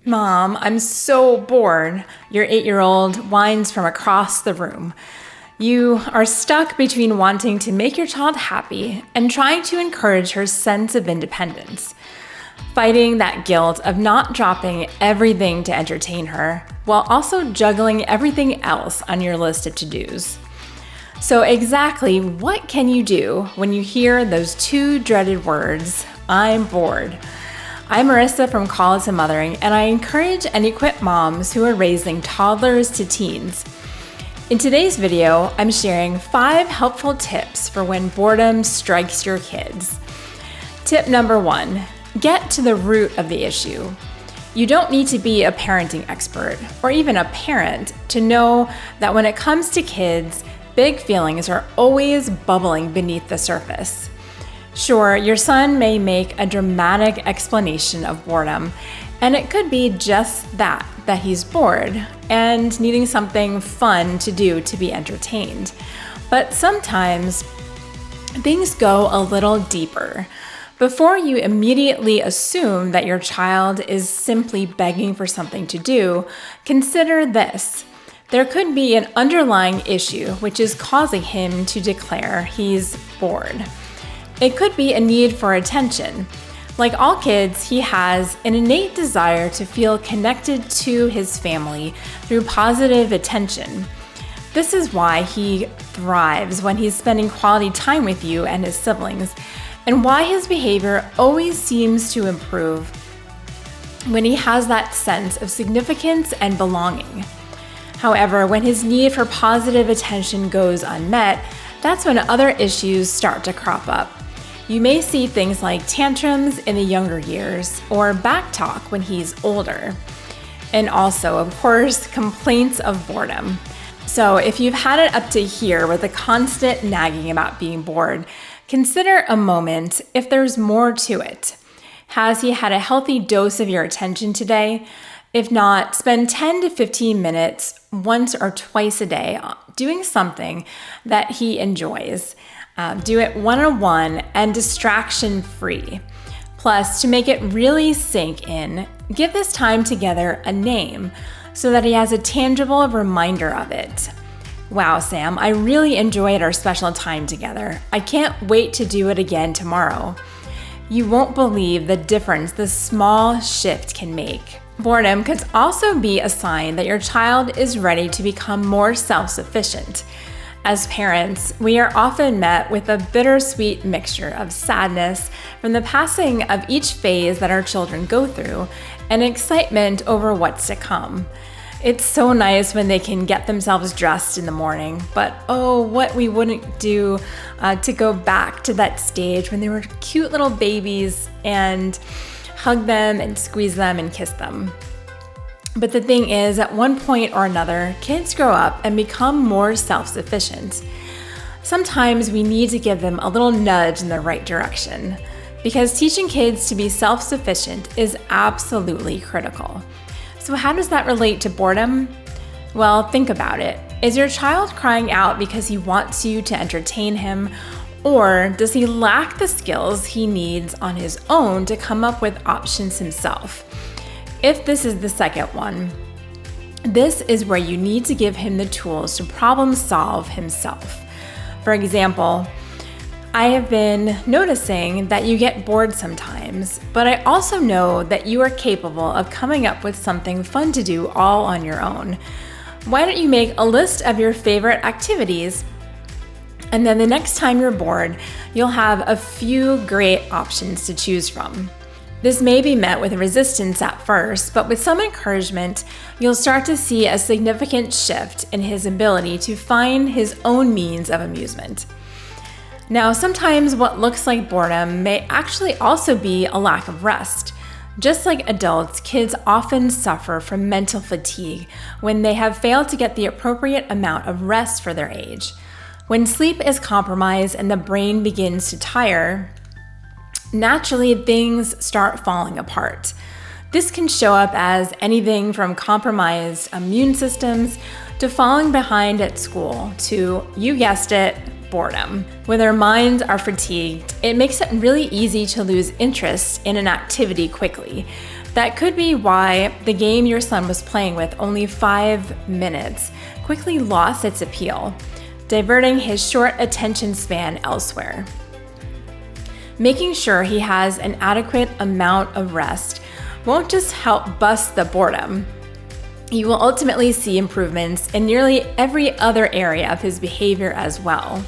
Mom, I'm so bored, your 8-year-old whines from across the room. You are stuck between wanting to make your child happy and trying to encourage her sense of independence, fighting that guilt of not dropping everything to entertain her, while also juggling everything else on your list of to-dos. So exactly what can you do when you hear those two dreaded words, I'm bored? I'm Marisa from Call to Mothering, and I encourage and equip moms who are raising toddlers to teens. In today's video, I'm sharing 5 helpful tips for when boredom strikes your kids. Tip number 1, get to the root of the issue. You don't need to be a parenting expert or even a parent to know that when it comes to kids, big feelings are always bubbling beneath the surface. Sure, your son may make a dramatic explanation of boredom, and it could be just that he's bored and needing something fun to do to be entertained. But sometimes things go a little deeper. Before you immediately assume that your child is simply begging for something to do, consider this. There could be an underlying issue which is causing him to declare he's bored. It could be a need for attention. Like all kids, he has an innate desire to feel connected to his family through positive attention. This is why he thrives when he's spending quality time with you and his siblings, and why his behavior always seems to improve when he has that sense of significance and belonging. However, when his need for positive attention goes unmet, that's when other issues start to crop up. You may see things like tantrums in the younger years or backtalk when he's older. And also, of course, complaints of boredom. So if you've had it up to here with the constant nagging about being bored, consider a moment if there's more to it. Has he had a healthy dose of your attention today? If not, spend 10 to 15 minutes once or twice a day doing something that he enjoys. Do it one-on-one and distraction-free. Plus, to make it really sink in, give this time together a name so that he has a tangible reminder of it. Wow, Sam, I really enjoyed our special time together. I can't wait to do it again tomorrow. You won't believe the difference this small shift can make. Boredom could also be a sign that your child is ready to become more self-sufficient. As parents, we are often met with a bittersweet mixture of sadness from the passing of each phase that our children go through and excitement over what's to come. It's so nice when they can get themselves dressed in the morning, but oh, what we wouldn't do to go back to that stage when they were cute little babies and hug them and squeeze them and kiss them. But the thing is, at one point or another, kids grow up and become more self-sufficient. Sometimes we need to give them a little nudge in the right direction, because teaching kids to be self-sufficient is absolutely critical. So how does that relate to boredom? Well, think about it. Is your child crying out because he wants you to entertain him, or does he lack the skills he needs on his own to come up with options himself? If this is the second one, this is where you need to give him the tools to problem solve himself. For example, I have been noticing that you get bored sometimes, but I also know that you are capable of coming up with something fun to do all on your own. Why don't you make a list of your favorite activities? And then the next time you're bored, you'll have a few great options to choose from. This may be met with resistance at first, but with some encouragement, you'll start to see a significant shift in his ability to find his own means of amusement. Now, sometimes what looks like boredom may actually also be a lack of rest. Just like adults, kids often suffer from mental fatigue when they have failed to get the appropriate amount of rest for their age. When sleep is compromised and the brain begins to tire, naturally things start falling apart. This can show up as anything from compromised immune systems to falling behind at school to, you guessed it, boredom. When their minds are fatigued, it makes it really easy to lose interest in an activity quickly. That could be why the game your son was playing with only 5 minutes quickly lost its appeal, diverting his short attention span elsewhere. Making sure he has an adequate amount of rest won't just help bust the boredom. You will ultimately see improvements in nearly every other area of his behavior as well.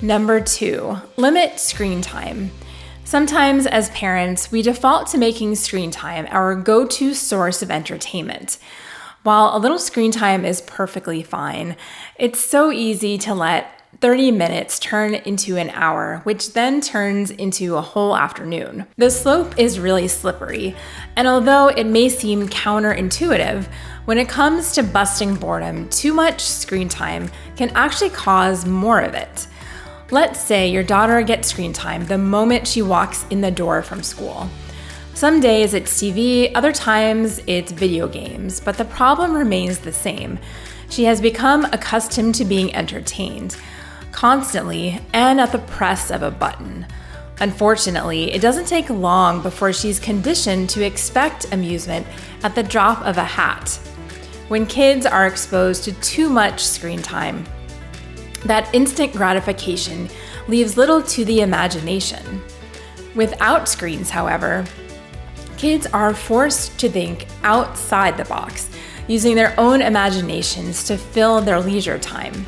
Number 2, limit screen time. Sometimes as parents, we default to making screen time our go-to source of entertainment. While a little screen time is perfectly fine, it's so easy to let 30 minutes turn into an hour, which then turns into a whole afternoon. The slope is really slippery, and although it may seem counterintuitive, when it comes to busting boredom, too much screen time can actually cause more of it. Let's say your daughter gets screen time the moment she walks in the door from school. Some days it's TV, other times it's video games, but the problem remains the same. She has become accustomed to being entertained, constantly and at the press of a button. Unfortunately, it doesn't take long before she's conditioned to expect amusement at the drop of a hat. When kids are exposed to too much screen time, that instant gratification leaves little to the imagination. Without screens, however, kids are forced to think outside the box, using their own imaginations to fill their leisure time.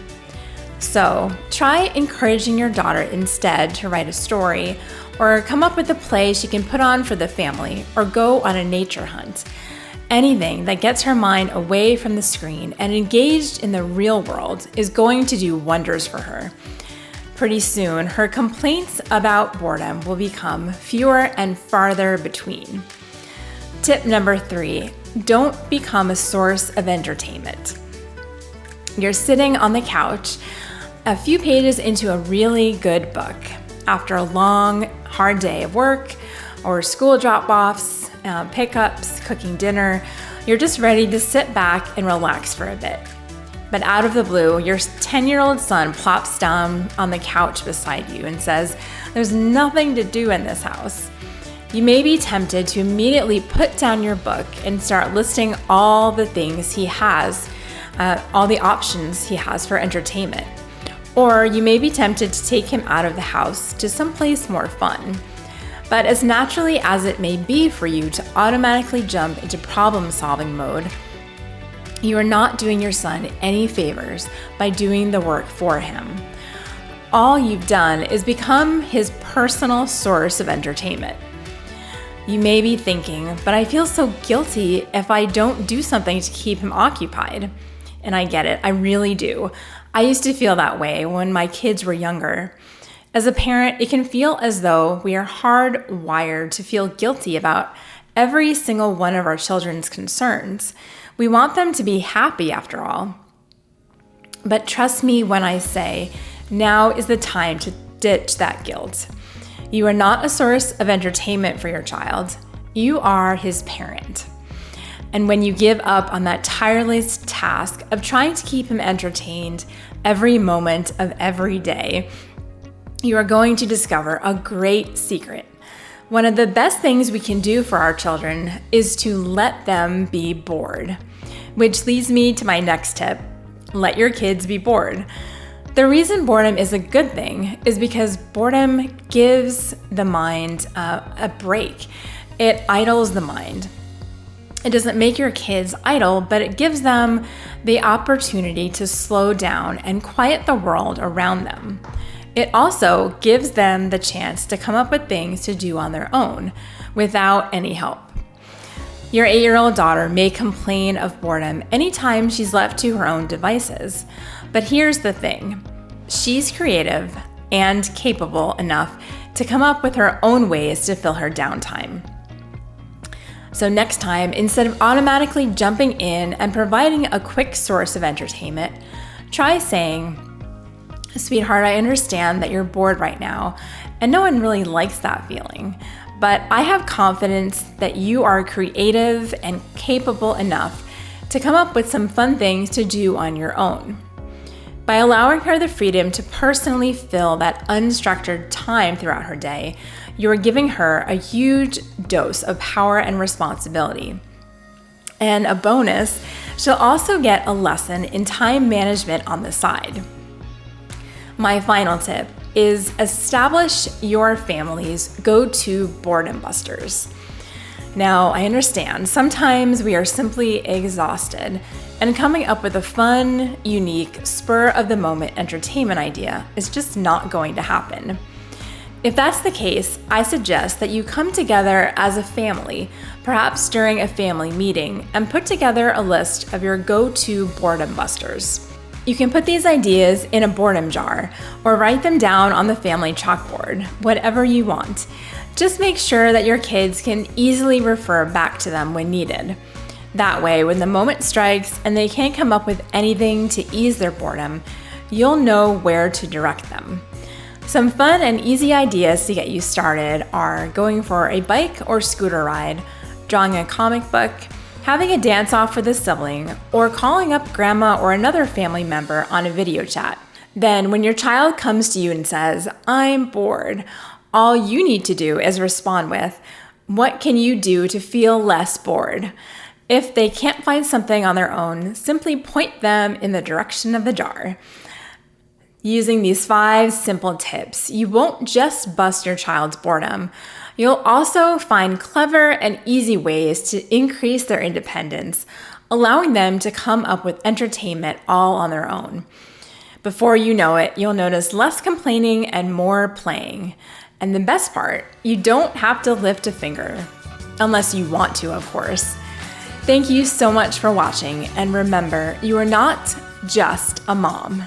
So, try encouraging your daughter instead to write a story, or come up with a play she can put on for the family, or go on a nature hunt. Anything that gets her mind away from the screen and engaged in the real world is going to do wonders for her. Pretty soon, her complaints about boredom will become fewer and farther between. Tip number 3, don't become a source of entertainment. You're sitting on the couch, a few pages into a really good book. After a long, hard day of work or school drop-offs, pickups, cooking dinner, you're just ready to sit back and relax for a bit. But out of the blue, your 10-year-old son plops down on the couch beside you and says, "There's nothing to do in this house." You may be tempted to immediately put down your book and start listing all the things he has, all the options he has for entertainment. Or you may be tempted to take him out of the house to someplace more fun. But as naturally as it may be for you to automatically jump into problem-solving mode, you are not doing your son any favors by doing the work for him. All you've done is become his personal source of entertainment. You may be thinking, but I feel so guilty if I don't do something to keep him occupied. And I get it, I really do. I used to feel that way when my kids were younger. As a parent, it can feel as though we are hardwired to feel guilty about every single one of our children's concerns. We want them to be happy after all. But trust me when I say, now is the time to ditch that guilt. You are not a source of entertainment for your child. You are his parent. And when you give up on that tireless task of trying to keep him entertained every moment of every day, you are going to discover a great secret. One of the best things we can do for our children is to let them be bored. Which leads me to my next tip: let your kids be bored. The reason boredom is a good thing is because boredom gives the mind a break. It idles the mind. It doesn't make your kids idle, but it gives them the opportunity to slow down and quiet the world around them. It also gives them the chance to come up with things to do on their own without any help. Your 8-year-old daughter may complain of boredom anytime she's left to her own devices. But here's the thing: she's creative and capable enough to come up with her own ways to fill her downtime. So next time, instead of automatically jumping in and providing a quick source of entertainment, try saying, "Sweetheart, I understand that you're bored right now, and no one really likes that feeling, but I have confidence that you are creative and capable enough to come up with some fun things to do on your own." By allowing her the freedom to personally fill that unstructured time throughout her day, you are giving her a huge dose of power and responsibility. And a bonus, she'll also get a lesson in time management on the side. My final tip is establish your family's go-to boredom busters. Now, I understand sometimes we are simply exhausted, and coming up with a fun, unique, spur-of-the-moment entertainment idea is just not going to happen. If that's the case, I suggest that you come together as a family, perhaps during a family meeting, and put together a list of your go-to boredom busters. You can put these ideas in a boredom jar or write them down on the family chalkboard, whatever you want. Just make sure that your kids can easily refer back to them when needed. That way, when the moment strikes and they can't come up with anything to ease their boredom, you'll know where to direct them. Some fun and easy ideas to get you started are going for a bike or scooter ride, drawing a comic book, having a dance-off with a sibling, or calling up grandma or another family member on a video chat. Then, when your child comes to you and says, "I'm bored," all you need to do is respond with, "What can you do to feel less bored?" If they can't find something on their own, simply point them in the direction of the jar. Using these 5 simple tips, you won't just bust your child's boredom. You'll also find clever and easy ways to increase their independence, allowing them to come up with entertainment all on their own. Before you know it, you'll notice less complaining and more playing. And the best part, you don't have to lift a finger. Unless you want to, of course. Thank you so much for watching, and remember, you are not just a mom.